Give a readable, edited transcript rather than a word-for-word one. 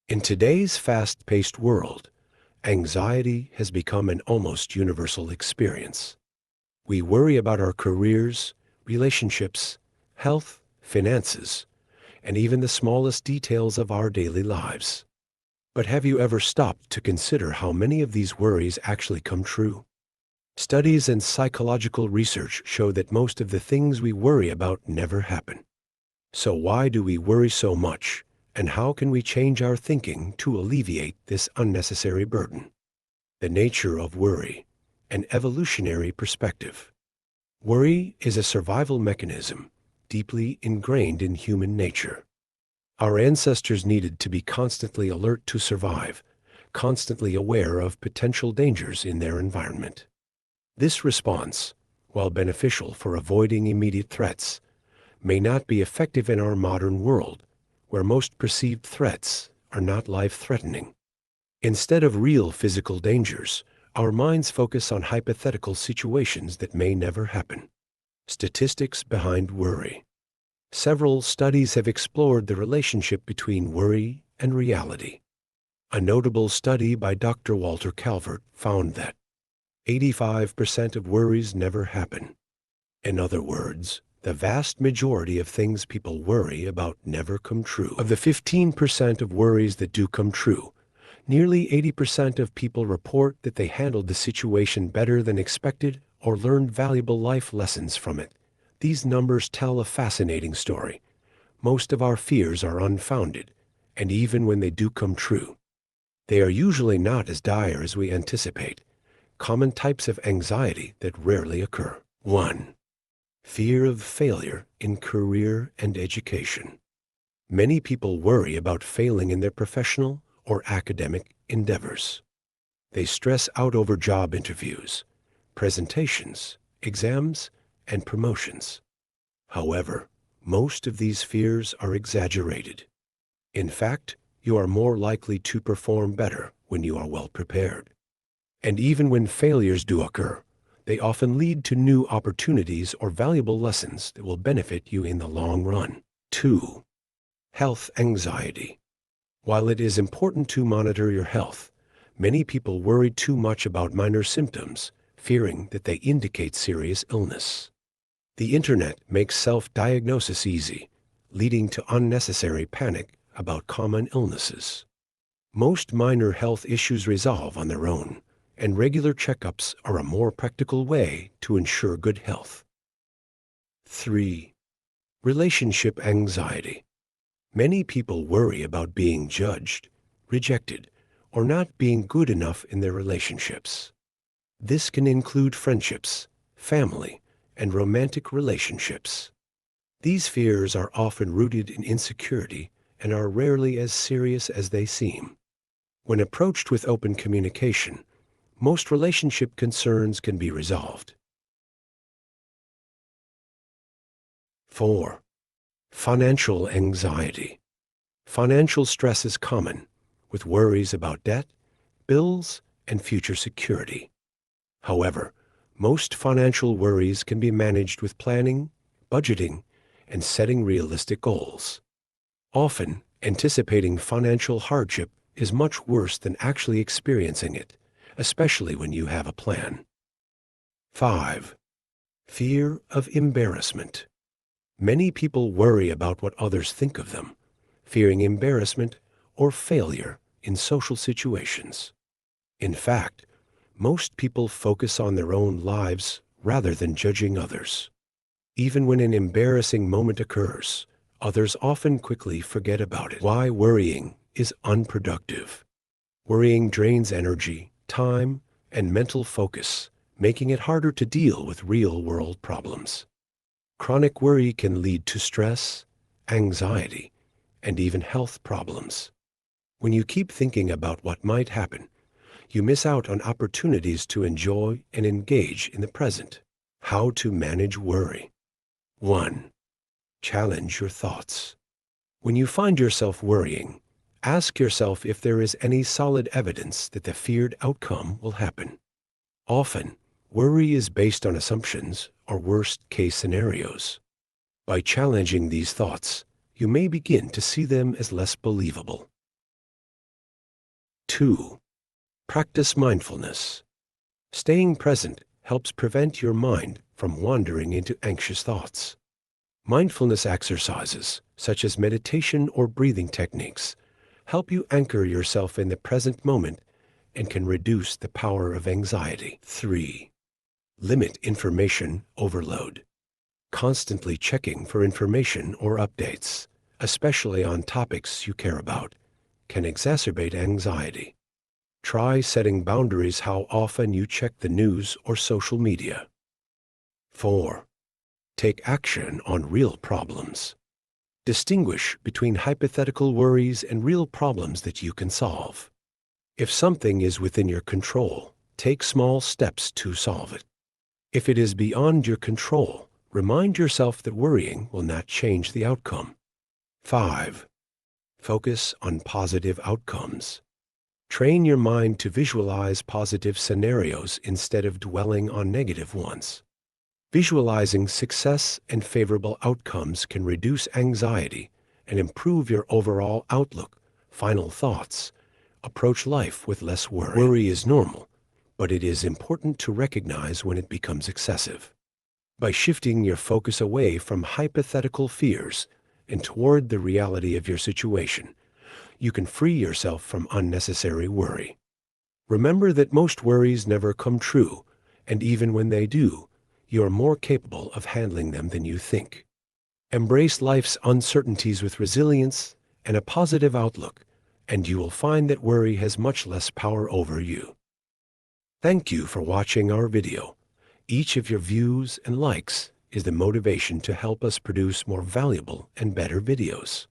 In today's fast-paced world, anxiety has become an almost universal experience. We worry about our careers, relationships, health, finances, and even the smallest details of our daily lives. But have you ever stopped to consider how many of these worries actually come true? Studies and psychological research show that most of the things we worry about never happen. So why do we worry so much, and how can we change our thinking to alleviate this unnecessary burden? The nature of worry, an evolutionary perspective. Worry is a survival mechanism deeply ingrained in human nature. Our ancestors needed to be constantly alert to survive, constantly aware of potential dangers in their environment. This response, while beneficial for avoiding immediate threats, may not be effective in our modern world, where most perceived threats are not life-threatening. Instead of real physical dangers, our minds focus on hypothetical situations that may never happen. Statistics behind worry. Several studies have explored the relationship between worry and reality. A notable study by Dr. Walter Calvert found that 85% of worries never happen. In other words, the vast majority of things people worry about never come true. Of the 15% of worries that do come true, nearly 80% of people report that they handled the situation better than expected or learned valuable life lessons from it. These numbers tell a fascinating story. Most of our fears are unfounded, and even when they do come true, they are usually not as dire as we anticipate. Common types of anxiety that rarely occur. 1. Fear of failure in career and education. Many people worry about failing in their professional or academic endeavors. They stress out over job interviews, presentations, exams, and promotions. However, most of these fears are exaggerated. In fact, you are more likely to perform better when you are well prepared. And even when failures do occur, they often lead to new opportunities or valuable lessons that will benefit you in the long run. 2. Health anxiety. While it is important to monitor your health, many people worry too much about minor symptoms, fearing that they indicate serious illness. The internet makes self-diagnosis easy, leading to unnecessary panic about common illnesses. Most minor health issues resolve on their own, and regular checkups are a more practical way to ensure good health. 3. Relationship anxiety. Many people worry about being judged, rejected, or not being good enough in their relationships. This can include friendships, family, and romantic relationships. These fears are often rooted in insecurity and are rarely as serious as they seem. When approached with open communication, most relationship concerns can be resolved. 4. Financial anxiety. Financial stress is common, with worries about debt, bills, and future security. However, most financial worries can be managed with planning, budgeting, and setting realistic goals. Often, anticipating financial hardship is much worse than actually experiencing it, especially when you have a plan. 5. Fear of embarrassment. Many people worry about what others think of them, fearing embarrassment or failure in social situations. In fact, most people focus on their own lives rather than judging others. Even when an embarrassing moment occurs, others often quickly forget about it. Why worrying is unproductive. Worrying drains energy, time, and mental focus, making it harder to deal with real-world problems. Chronic worry can lead to stress, anxiety, and even health problems. When you keep thinking about what might happen, you miss out on opportunities to enjoy and engage in the present. How to manage worry. 1. Challenge your thoughts. When you find yourself worrying, ask yourself if there is any solid evidence that the feared outcome will happen. Often, worry is based on assumptions or worst-case scenarios. By challenging these thoughts, you may begin to see them as less believable. 2. Practice mindfulness. Staying present helps prevent your mind from wandering into anxious thoughts. Mindfulness exercises, such as meditation or breathing techniques, help you anchor yourself in the present moment and can reduce the power of anxiety. 3. Limit information overload. Constantly checking for information or updates, especially on topics you care about, can exacerbate anxiety. Try setting boundaries how often you check the news or social media. 4. Take action on real problems. Distinguish between hypothetical worries and real problems that you can solve. If something is within your control, take small steps to solve it. If it is beyond your control, remind yourself that worrying will not change the outcome. 5. Focus on positive outcomes. Train your mind to visualize positive scenarios instead of dwelling on negative ones. Visualizing success and favorable outcomes can reduce anxiety and improve your overall outlook. Final thoughts. Approach life with less worry. Worry is normal, but it is important to recognize when it becomes excessive. By shifting your focus away from hypothetical fears and toward the reality of your situation, you can free yourself from unnecessary worry. Remember that most worries never come true, and even when they do, you are more capable of handling them than you think. Embrace life's uncertainties with resilience and a positive outlook, and you will find that worry has much less power over you. Thank you for watching our video. Each of your views and likes is the motivation to help us produce more valuable and better videos.